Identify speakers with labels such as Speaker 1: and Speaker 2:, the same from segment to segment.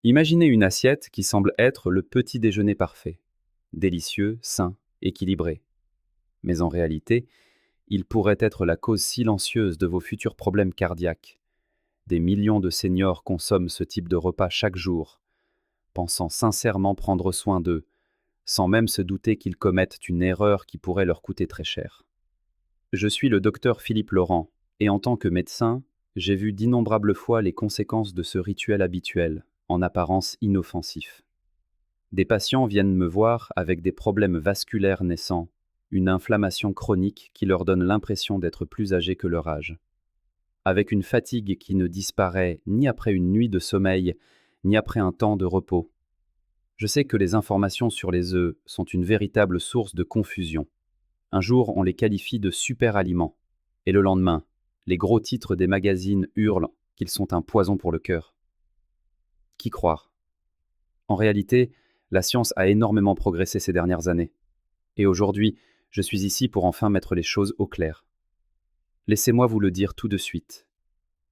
Speaker 1: Imaginez une assiette qui semble être le petit déjeuner parfait, délicieux, sain, équilibré. Mais en réalité, il pourrait être la cause silencieuse de vos futurs problèmes cardiaques. Des millions de seniors consomment ce type de repas chaque jour, pensant sincèrement prendre soin d'eux, sans même se douter qu'ils commettent une erreur qui pourrait leur coûter très cher. Je suis le docteur Philippe Laurent, et en tant que médecin, j'ai vu d'innombrables fois les conséquences de ce rituel habituel, en apparence inoffensif. Des patients viennent me voir avec des problèmes vasculaires naissants, une inflammation chronique qui leur donne l'impression d'être plus âgés que leur âge, avec une fatigue qui ne disparaît ni après une nuit de sommeil, ni après un temps de repos. Je sais que les informations sur les œufs sont une véritable source de confusion. Un jour, on les qualifie de super aliments, et le lendemain, les gros titres des magazines hurlent qu'ils sont un poison pour le cœur. Qui croire? En réalité, la science a énormément progressé ces dernières années. Et aujourd'hui, je suis ici pour enfin mettre les choses au clair. Laissez-moi vous le dire tout de suite.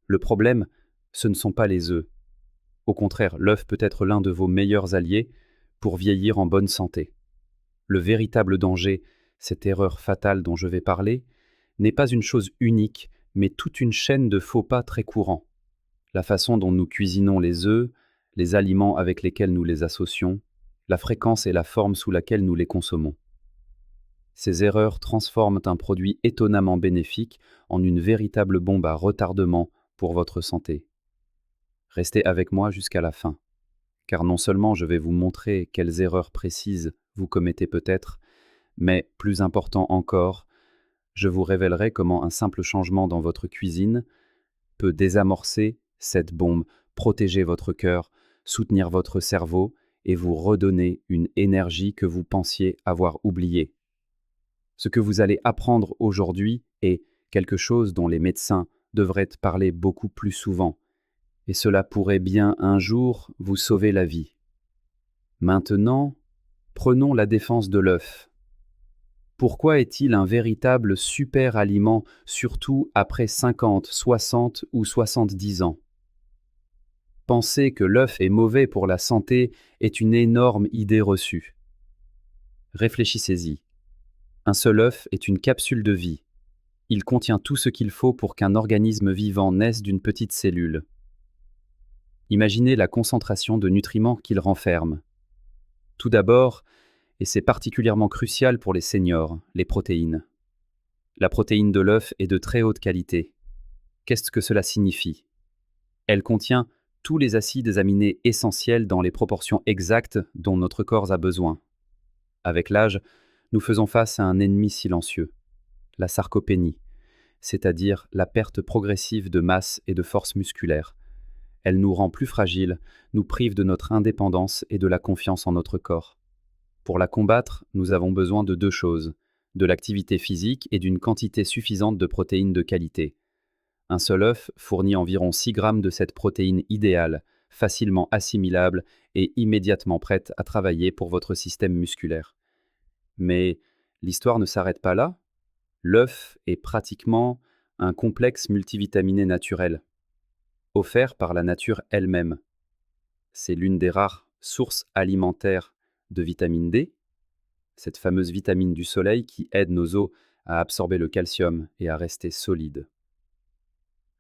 Speaker 1: Le problème, ce ne sont pas les œufs. Au contraire, l'œuf peut être l'un de vos meilleurs alliés pour vieillir en bonne santé. Le véritable danger, cette erreur fatale dont je vais parler, n'est pas une chose unique, mais toute une chaîne de faux pas très courants. La façon dont nous cuisinons les œufs, les aliments avec lesquels nous les associons, la fréquence et la forme sous laquelle nous les consommons. Ces erreurs transforment un produit étonnamment bénéfique en une véritable bombe à retardement pour votre santé. Restez avec moi jusqu'à la fin, car non seulement je vais vous montrer quelles erreurs précises vous commettez peut-être, mais plus important encore, je vous révélerai comment un simple changement dans votre cuisine peut désamorcer cette bombe, protéger votre cœur, soutenir votre cerveau et vous redonner une énergie que vous pensiez avoir oubliée. Ce que vous allez apprendre aujourd'hui est quelque chose dont les médecins devraient parler beaucoup plus souvent, et cela pourrait bien un jour vous sauver la vie. Maintenant, prenons la défense de l'œuf. Pourquoi est-il un véritable super aliment, surtout après 50, 60 ou 70 ans? Penser que l'œuf est mauvais pour la santé est une énorme idée reçue. Réfléchissez-y. Un seul œuf est une capsule de vie. Il contient tout ce qu'il faut pour qu'un organisme vivant naisse d'une petite cellule. Imaginez la concentration de nutriments qu'il renferme. Tout d'abord, et c'est particulièrement crucial pour les seniors, les protéines. La protéine de l'œuf est de très haute qualité. Qu'est-ce que cela signifie? Elle contient tous les acides aminés essentiels dans les proportions exactes dont notre corps a besoin. Avec l'âge, nous faisons face à un ennemi silencieux, la sarcopénie, c'est-à-dire la perte progressive de masse et de force musculaire. Elle nous rend plus fragiles, nous prive de notre indépendance et de la confiance en notre corps. Pour la combattre, nous avons besoin de deux choses, de l'activité physique et d'une quantité suffisante de protéines de qualité. Un seul œuf fournit environ 6 grammes de cette protéine idéale, facilement assimilable et immédiatement prête à travailler pour votre système musculaire. Mais l'histoire ne s'arrête pas là. L'œuf est pratiquement un complexe multivitaminé naturel, offert par la nature elle-même. C'est l'une des rares sources alimentaires de vitamine D, cette fameuse vitamine du soleil qui aide nos os à absorber le calcium et à rester solides.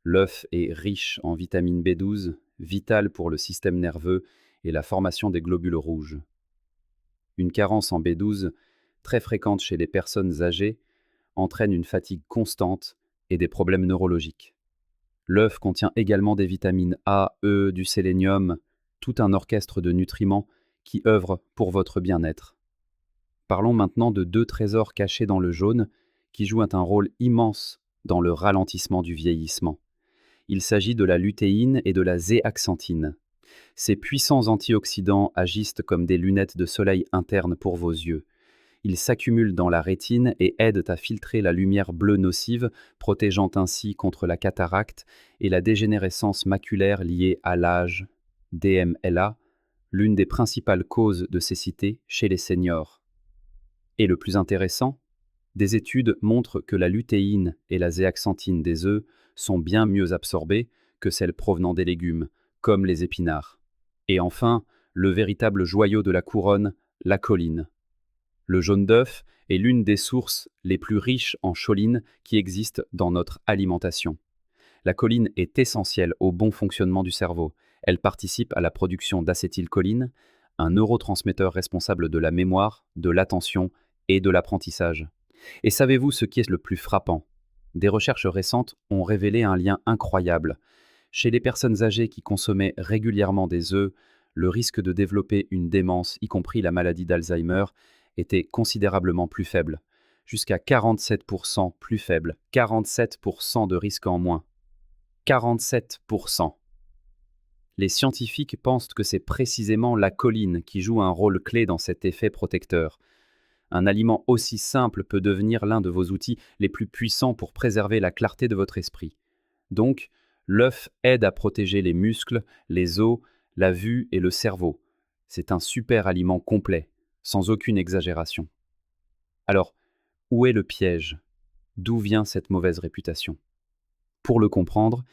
Speaker 1: L'œuf est riche en vitamine B12, vitale pour le système nerveux et la formation des globules rouges. Une carence en B12, très fréquente chez les personnes âgées, entraîne une fatigue constante et des problèmes neurologiques. L'œuf contient également des vitamines A, E, du sélénium, tout un orchestre de nutriments qui œuvrent pour votre bien-être. Parlons maintenant de deux trésors cachés dans le jaune qui jouent un rôle immense dans le ralentissement du vieillissement. Il s'agit de la lutéine et de la zéaxanthine. Ces puissants antioxydants agissent comme des lunettes de soleil internes pour vos yeux. Ils s'accumulent dans la rétine et aident à filtrer la lumière bleue nocive, protégeant ainsi contre la cataracte et la dégénérescence maculaire liée à l'âge, DMLA, l'une des principales causes de cécité chez les seniors. Et le plus intéressant, des études montrent que la lutéine et la zéaxanthine des œufs sont bien mieux absorbées que celles provenant des légumes, comme les épinards. Et enfin, le véritable joyau de la couronne, la choline. Le jaune d'œuf est l'une des sources les plus riches en choline qui existent dans notre alimentation. La choline est essentielle au bon fonctionnement du cerveau. Elle participe à la production d'acétylcholine, un neurotransmetteur responsable de la mémoire, de l'attention et de l'apprentissage. Et savez-vous ce qui est le plus frappant? Des recherches récentes ont révélé un lien incroyable. Chez les personnes âgées qui consommaient régulièrement des œufs, le risque de développer une démence, y compris la maladie d'Alzheimer, était considérablement plus faible. Jusqu'à 47% plus faible. 47% de risque en moins. 47%. Les scientifiques pensent que c'est précisément la choline qui joue un rôle clé dans cet effet protecteur. Un aliment aussi simple peut devenir l'un de vos outils les plus puissants pour préserver la clarté de votre esprit. Donc, l'œuf aide à protéger les muscles, les os, la vue et le cerveau. C'est un super aliment complet, sans aucune exagération. Alors, où est le piège? D'où vient cette mauvaise réputation? Pour le comprendre,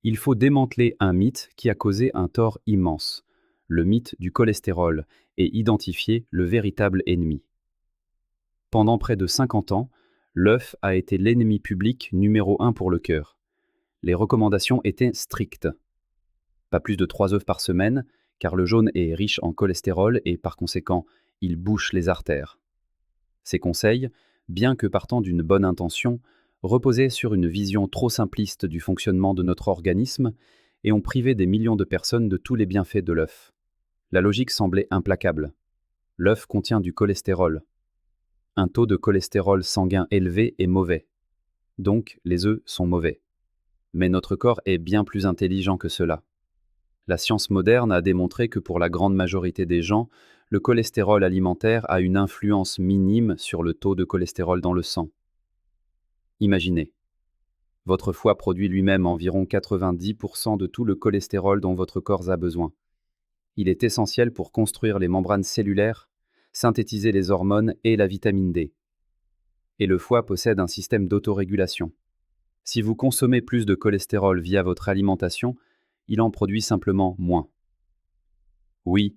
Speaker 1: il faut démanteler un mythe qui a causé un tort immense, le mythe du cholestérol, et identifier le véritable ennemi. Pendant près de 50 ans, l'œuf a été l'ennemi public numéro 1 pour le cœur. Les recommandations étaient strictes. Pas plus de 3 œufs par semaine, car le jaune est riche en cholestérol et par conséquent, il bouche les artères. Ces conseils, bien que partant d'une bonne intention, reposaient sur une vision trop simpliste du fonctionnement de notre organisme et ont privé des millions de personnes de tous les bienfaits de l'œuf. La logique semblait implacable. L'œuf contient du cholestérol. Un taux de cholestérol sanguin élevé est mauvais. Donc, les œufs sont mauvais. Mais notre corps est bien plus intelligent que cela. La science moderne a démontré que pour la grande majorité des gens, le cholestérol alimentaire a une influence minime sur le taux de cholestérol dans le sang. Imaginez, votre foie produit lui-même environ 90% de tout le cholestérol dont votre corps a besoin. Il est essentiel pour construire les membranes cellulaires, synthétiser les hormones et la vitamine D. Et le foie possède un système d'autorégulation. Si vous consommez plus de cholestérol via votre alimentation, il en produit simplement moins. Oui,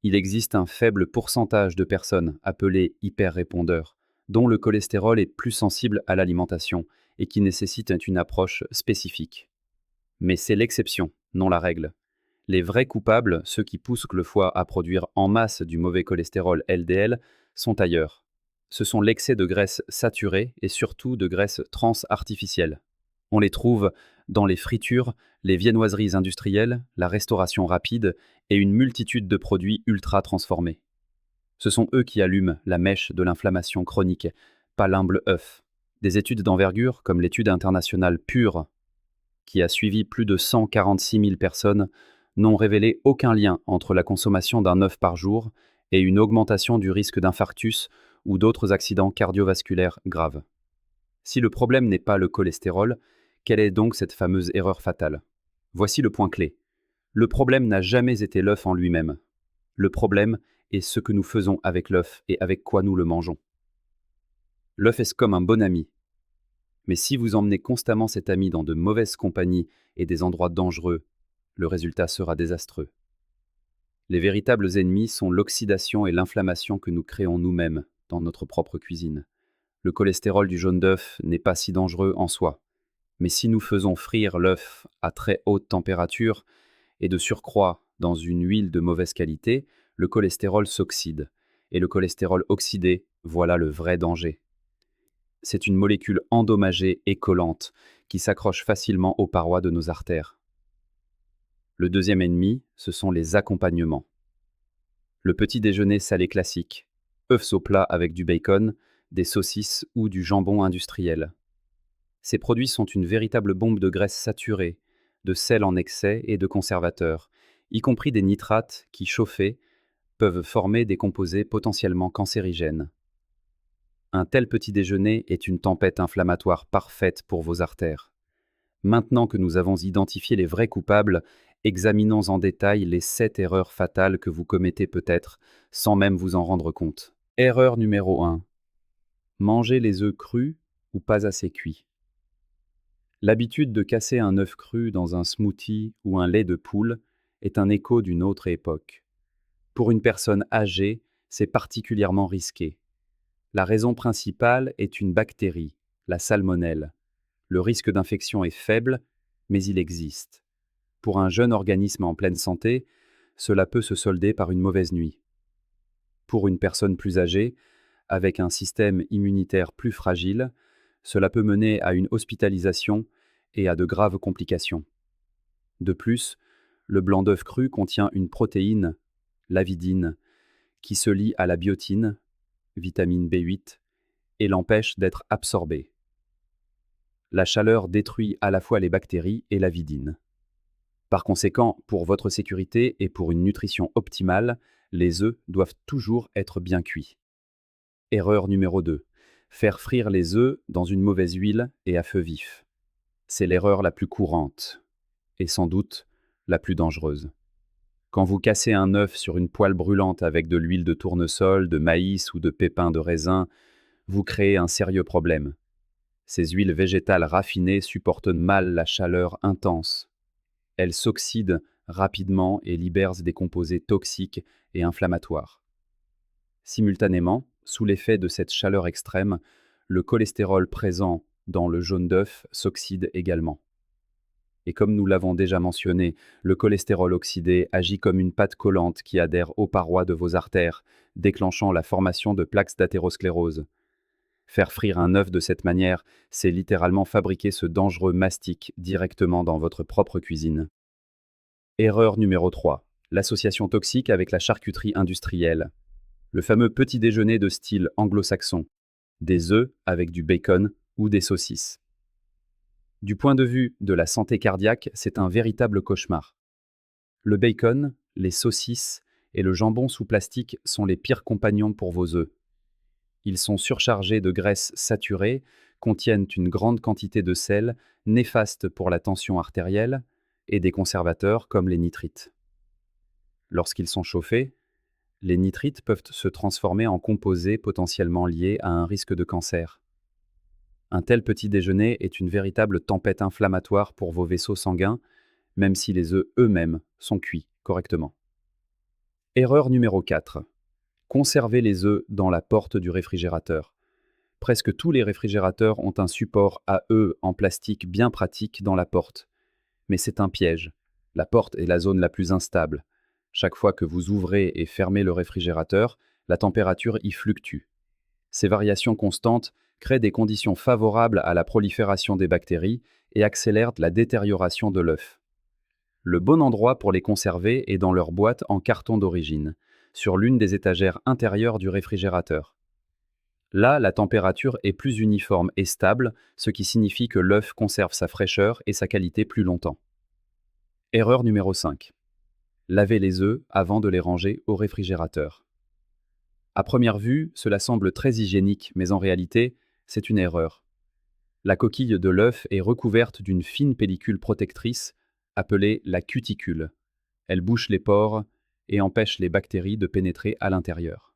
Speaker 1: il existe un faible pourcentage de personnes appelées hyperrépondeurs, dont le cholestérol est plus sensible à l'alimentation et qui nécessitent une approche spécifique. Mais c'est l'exception, non la règle. Les vrais coupables, ceux qui poussent le foie à produire en masse du mauvais cholestérol LDL, sont ailleurs. Ce sont l'excès de graisses saturées et surtout de graisses trans artificielles. On les trouve dans les fritures, les viennoiseries industrielles, la restauration rapide et une multitude de produits ultra transformés. Ce sont eux qui allument la mèche de l'inflammation chronique, pas l'humble œuf. Des études d'envergure, comme l'étude internationale PURE, qui a suivi plus de 146 000 personnes, n'ont révélé aucun lien entre la consommation d'un œuf par jour et une augmentation du risque d'infarctus ou d'autres accidents cardiovasculaires graves. Si le problème n'est pas le cholestérol, quelle est donc cette fameuse erreur fatale? Voici le point clé. Le problème n'a jamais été l'œuf en lui-même. Le problème est ce que nous faisons avec l'œuf et avec quoi nous le mangeons. L'œuf est comme un bon ami. Mais si vous emmenez constamment cet ami dans de mauvaises compagnies et des endroits dangereux, le résultat sera désastreux. Les véritables ennemis sont l'oxydation et l'inflammation que nous créons nous-mêmes dans notre propre cuisine. Le cholestérol du jaune d'œuf n'est pas si dangereux en soi. Mais si nous faisons frire l'œuf à très haute température et de surcroît dans une huile de mauvaise qualité, le cholestérol s'oxyde. Et le cholestérol oxydé, voilà le vrai danger. C'est une molécule endommagée et collante qui s'accroche facilement aux parois de nos artères. Le deuxième ennemi, ce sont les accompagnements. Le petit déjeuner salé classique, œufs au plat avec du bacon, des saucisses ou du jambon industriel. Ces produits sont une véritable bombe de graisse saturée, de sel en excès et de conservateurs, y compris des nitrates qui, chauffés, peuvent former des composés potentiellement cancérigènes. Un tel petit déjeuner est une tempête inflammatoire parfaite pour vos artères. Maintenant que nous avons identifié les vrais coupables, examinons en détail les 7 erreurs fatales que vous commettez peut-être, sans même vous en rendre compte. Erreur numéro 1. Manger les œufs crus ou pas assez cuits. L'habitude de casser un œuf cru dans un smoothie ou un lait de poule est un écho d'une autre époque. Pour une personne âgée, c'est particulièrement risqué. La raison principale est une bactérie, la salmonelle. Le risque d'infection est faible, mais il existe. Pour un jeune organisme en pleine santé, cela peut se solder par une mauvaise nuit. Pour une personne plus âgée, avec un système immunitaire plus fragile, cela peut mener à une hospitalisation et à de graves complications. De plus, le blanc d'œuf cru contient une protéine, l'avidine, qui se lie à la biotine, vitamine B8, et l'empêche d'être absorbée. La chaleur détruit à la fois les bactéries et l'avidine. Par conséquent, pour votre sécurité et pour une nutrition optimale, les œufs doivent toujours être bien cuits. Erreur numéro 2. Faire frire les œufs dans une mauvaise huile et à feu vif. C'est l'erreur la plus courante, et sans doute la plus dangereuse. Quand vous cassez un œuf sur une poêle brûlante avec de l'huile de tournesol, de maïs ou de pépins de raisin, vous créez un sérieux problème. Ces huiles végétales raffinées supportent mal la chaleur intense. Elles s'oxydent rapidement et libèrent des composés toxiques et inflammatoires. Simultanément, sous l'effet de cette chaleur extrême, le cholestérol présent dans le jaune d'œuf s'oxyde également. Et comme nous l'avons déjà mentionné, le cholestérol oxydé agit comme une pâte collante qui adhère aux parois de vos artères, déclenchant la formation de plaques d'athérosclérose. Faire frire un œuf de cette manière, c'est littéralement fabriquer ce dangereux mastic directement dans votre propre cuisine. Erreur numéro 3. L'association toxique avec la charcuterie industrielle. Le fameux petit déjeuner de style anglo-saxon. Des œufs avec du bacon ou des saucisses. Du point de vue de la santé cardiaque, c'est un véritable cauchemar. Le bacon, les saucisses et le jambon sous plastique sont les pires compagnons pour vos œufs. Ils sont surchargés de graisses saturées, contiennent une grande quantité de sel, néfastes pour la tension artérielle, et des conservateurs comme les nitrites. Lorsqu'ils sont chauffés, les nitrites peuvent se transformer en composés potentiellement liés à un risque de cancer. Un tel petit déjeuner est une véritable tempête inflammatoire pour vos vaisseaux sanguins, même si les œufs eux-mêmes sont cuits correctement. Erreur numéro 4. Conservez les œufs dans la porte du réfrigérateur. Presque tous les réfrigérateurs ont un support à œufs en plastique bien pratique dans la porte. Mais c'est un piège. La porte est la zone la plus instable. Chaque fois que vous ouvrez et fermez le réfrigérateur, la température y fluctue. Ces variations constantes créent des conditions favorables à la prolifération des bactéries et accélèrent la détérioration de l'œuf. Le bon endroit pour les conserver est dans leur boîte en carton d'origine, sur l'une des étagères intérieures du réfrigérateur. Là, la température est plus uniforme et stable, ce qui signifie que l'œuf conserve sa fraîcheur et sa qualité plus longtemps. Erreur numéro 5. Lavez les œufs avant de les ranger au réfrigérateur. À première vue, cela semble très hygiénique, mais en réalité, c'est une erreur. La coquille de l'œuf est recouverte d'une fine pellicule protectrice appelée la cuticule. Elle bouche les pores et empêche les bactéries de pénétrer à l'intérieur.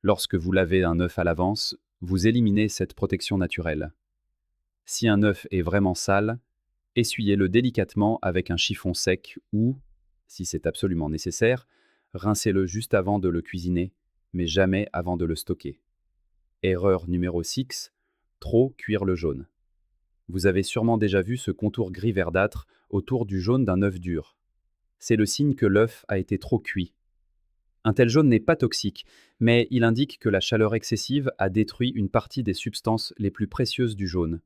Speaker 1: Lorsque vous lavez un œuf à l'avance, vous éliminez cette protection naturelle. Si un œuf est vraiment sale, essuyez-le délicatement avec un chiffon sec ou, si c'est absolument nécessaire, rincez-le juste avant de le cuisiner, mais jamais avant de le stocker. Erreur numéro 6, trop cuire le jaune. Vous avez sûrement déjà vu ce contour gris verdâtre autour du jaune d'un œuf dur. C'est le signe que l'œuf a été trop cuit. Un tel jaune n'est pas toxique, mais il indique que la chaleur excessive a détruit une partie des substances les plus précieuses du jaune.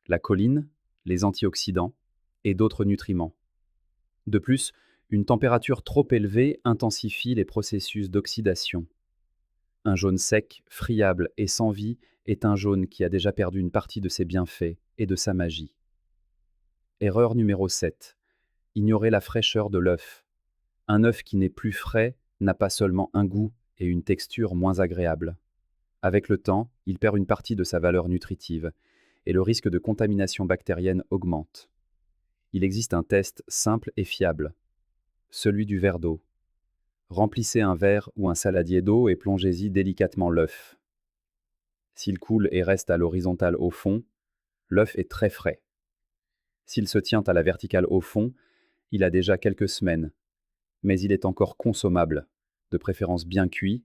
Speaker 1: La choline, les antioxydants et d'autres nutriments. De plus, une température trop élevée intensifie les processus d'oxydation. Un jaune sec, friable et sans vie est un jaune qui a déjà perdu une partie de ses bienfaits et de sa magie. Erreur numéro 7. Ignorer la fraîcheur de l'œuf. Un œuf qui n'est plus frais n'a pas seulement un goût et une texture moins agréables. Avec le temps, il perd une partie de sa valeur nutritive et le risque de contamination bactérienne augmente. Il existe un test simple et fiable, celui du verre d'eau. Remplissez un verre ou un saladier d'eau et plongez-y délicatement l'œuf. S'il coule et reste à l'horizontale au fond, l'œuf est très frais. S'il se tient à la verticale au fond, il a déjà quelques semaines, mais il est encore consommable, de préférence bien cuit,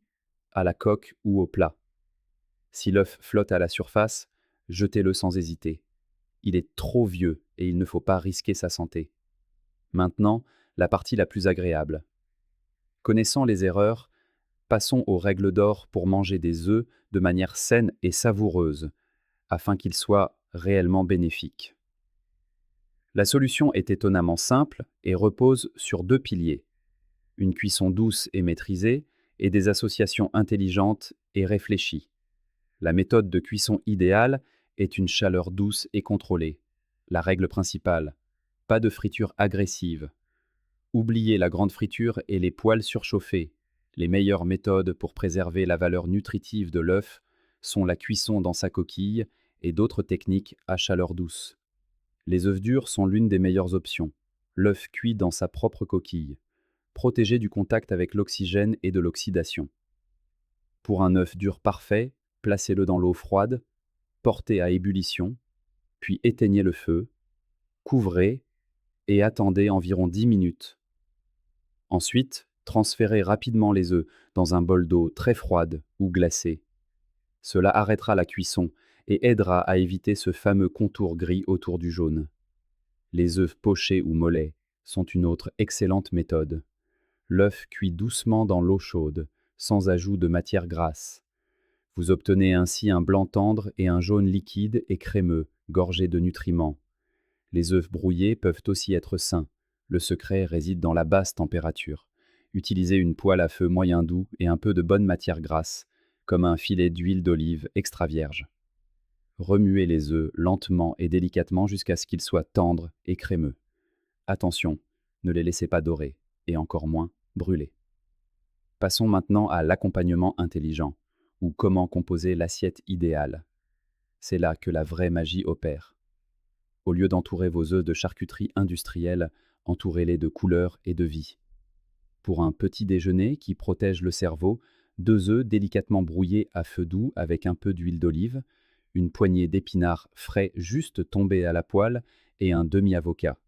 Speaker 1: à la coque ou au plat. Si l'œuf flotte à la surface, jetez-le sans hésiter. Il est trop vieux et il ne faut pas risquer sa santé. Maintenant, la partie la plus agréable. Connaissant les erreurs, passons aux règles d'or pour manger des œufs de manière saine et savoureuse, afin qu'ils soient réellement bénéfiques. La solution est étonnamment simple et repose sur deux piliers: une cuisson douce et maîtrisée et des associations intelligentes et réfléchies. La méthode de cuisson idéale est une chaleur douce et contrôlée. La règle principale: pas de friture agressive. Oubliez la grande friture et les poêles surchauffés. Les meilleures méthodes pour préserver la valeur nutritive de l'œuf sont la cuisson dans sa coquille et d'autres techniques à chaleur douce. Les œufs durs sont l'une des meilleures options. L'œuf cuit dans sa propre coquille, protégé du contact avec l'oxygène et de l'oxydation. Pour un œuf dur parfait, placez-le dans l'eau froide, portez à ébullition, puis éteignez le feu, couvrez et attendez environ 10 minutes. Ensuite, transférez rapidement les œufs dans un bol d'eau très froide ou glacée. Cela arrêtera la cuisson et aidera à éviter ce fameux contour gris autour du jaune. Les œufs pochés ou mollets sont une autre excellente méthode. L'œuf cuit doucement dans l'eau chaude, sans ajout de matière grasse. Vous obtenez ainsi un blanc tendre et un jaune liquide et crémeux, gorgé de nutriments. Les œufs brouillés peuvent aussi être sains. Le secret réside dans la basse température. Utilisez une poêle à feu moyen doux et un peu de bonne matière grasse, comme un filet d'huile d'olive extra vierge. Remuez les œufs lentement et délicatement jusqu'à ce qu'ils soient tendres et crémeux. Attention, ne les laissez pas dorer, et encore moins brûler. Passons maintenant à l'accompagnement intelligent, ou comment composer l'assiette idéale. C'est là que la vraie magie opère. Au lieu d'entourer vos œufs de charcuterie industrielle, entourez-les de couleur et de vie. Pour un petit déjeuner qui protège le cerveau, 2 œufs délicatement brouillés à feu doux avec un peu d'huile d'olive, une poignée d'épinards frais juste tombés à la poêle et un demi-avocat.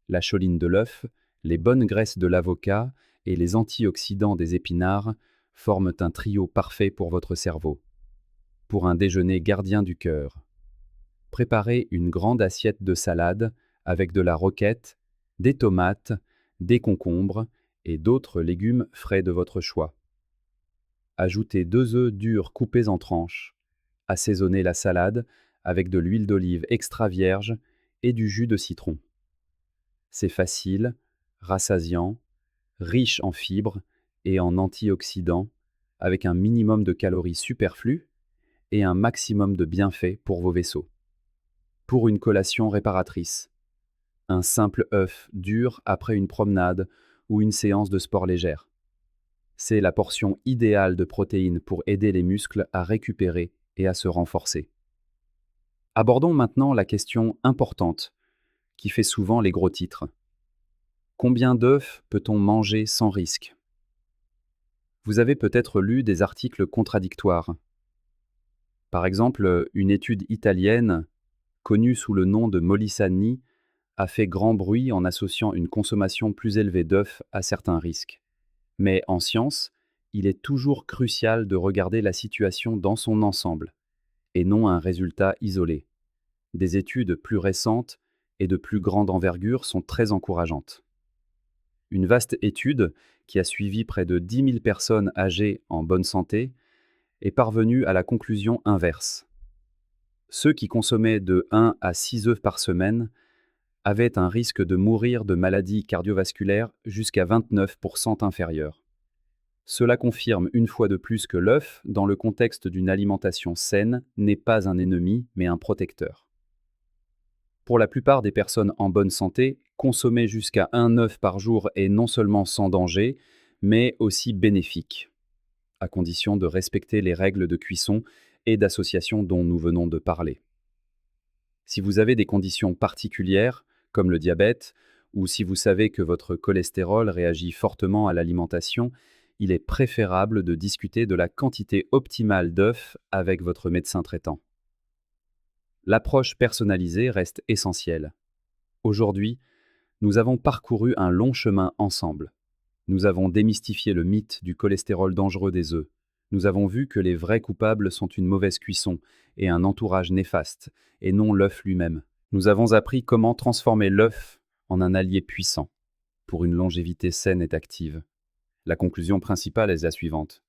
Speaker 1: La choline de l'œuf, les bonnes graisses de l'avocat et les antioxydants des épinards forment un trio parfait pour votre cerveau. Pour un déjeuner gardien du cœur, préparez une grande assiette de salade avec de la roquette, des tomates, des concombres et d'autres légumes frais de votre choix. Ajoutez 2 œufs durs coupés en tranches. Assaisonnez la salade avec de l'huile d'olive extra vierge et du jus de citron. C'est facile, rassasiant, riche en fibres et en antioxydants, avec un minimum de calories superflues et un maximum de bienfaits pour vos vaisseaux. Pour une collation réparatrice, un simple œuf dur après une promenade ou une séance de sport légère. C'est la portion idéale de protéines pour aider les muscles à récupérer et à se renforcer. Abordons maintenant la question importante, qui fait souvent les gros titres. Combien d'œufs peut-on manger sans risque? Vous avez peut-être lu des articles contradictoires. Par exemple, une étude italienne, connue sous le nom de Molisani, a fait grand bruit en associant une consommation plus élevée d'œufs à certains risques. Mais en science, il est toujours crucial de regarder la situation dans son ensemble, et non un résultat isolé. Des études plus récentes et de plus grande envergure sont très encourageantes. Une vaste étude, qui a suivi près de 10 000 personnes âgées en bonne santé, est parvenue à la conclusion inverse. Ceux qui consommaient de 1 à 6 œufs par semaine avaient un risque de mourir de maladies cardiovasculaires jusqu'à 29% inférieur. Cela confirme une fois de plus que l'œuf, dans le contexte d'une alimentation saine, n'est pas un ennemi, mais un protecteur. Pour la plupart des personnes en bonne santé, consommer jusqu'à 1 œuf par jour est non seulement sans danger, mais aussi bénéfique, à condition de respecter les règles de cuisson et d'association dont nous venons de parler. Si vous avez des conditions particulières, comme le diabète, ou si vous savez que votre cholestérol réagit fortement à l'alimentation, il est préférable de discuter de la quantité optimale d'œufs avec votre médecin traitant. L'approche personnalisée reste essentielle. Aujourd'hui, Nous avons parcouru un long chemin ensemble. Nous avons démystifié le mythe du cholestérol dangereux des œufs. Nous avons vu que les vrais coupables sont une mauvaise cuisson et un entourage néfaste, et non l'œuf lui-même. Nous avons appris comment transformer l'œuf en un allié puissant pour une longévité saine et active. La conclusion principale est la suivante.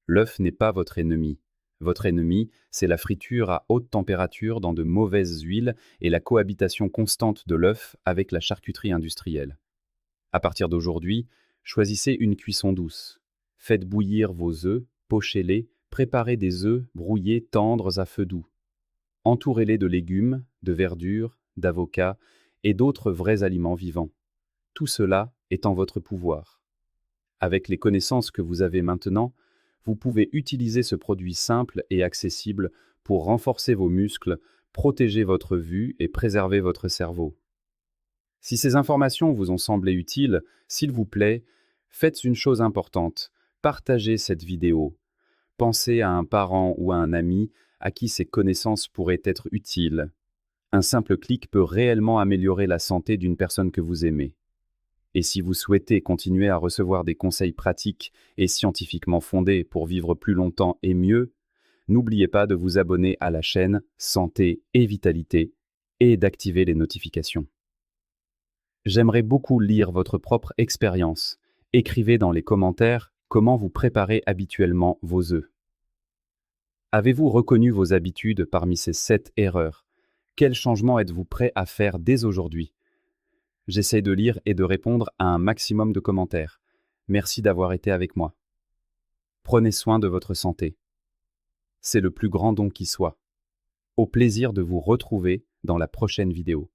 Speaker 1: L'œuf n'est pas votre ennemi. Votre ennemi, c'est la friture à haute température dans de mauvaises huiles et la cohabitation constante de l'œuf avec la charcuterie industrielle. À partir d'aujourd'hui, choisissez une cuisson douce. Faites bouillir vos œufs, pochez-les, préparez des œufs brouillés tendres à feu doux. Entourez-les de légumes, de verdure, d'avocats et d'autres vrais aliments vivants. Tout cela est en votre pouvoir. Avec les connaissances que vous avez maintenant, vous pouvez utiliser ce produit simple et accessible pour renforcer vos muscles, protéger votre vue et préserver votre cerveau. Si ces informations vous ont semblé utiles, s'il vous plaît, faites une chose importante, partagez cette vidéo. Pensez à un parent ou à un ami à qui ces connaissances pourraient être utiles. Un simple clic peut réellement améliorer la santé d'une personne que vous aimez. Et si vous souhaitez continuer à recevoir des conseils pratiques et scientifiquement fondés pour vivre plus longtemps et mieux, n'oubliez pas de vous abonner à la chaîne Santé et Vitalité et d'activer les notifications. J'aimerais beaucoup lire votre propre expérience. Écrivez dans les commentaires comment vous préparez habituellement vos œufs. Avez-vous reconnu vos habitudes parmi ces 7 erreurs? Quels changements êtes-vous prêt à faire dès aujourd'hui? J'essaie de lire et de répondre à un maximum de commentaires. Merci d'avoir été avec moi. Prenez soin de votre santé. C'est le plus grand don qui soit. Au plaisir de vous retrouver dans la prochaine vidéo.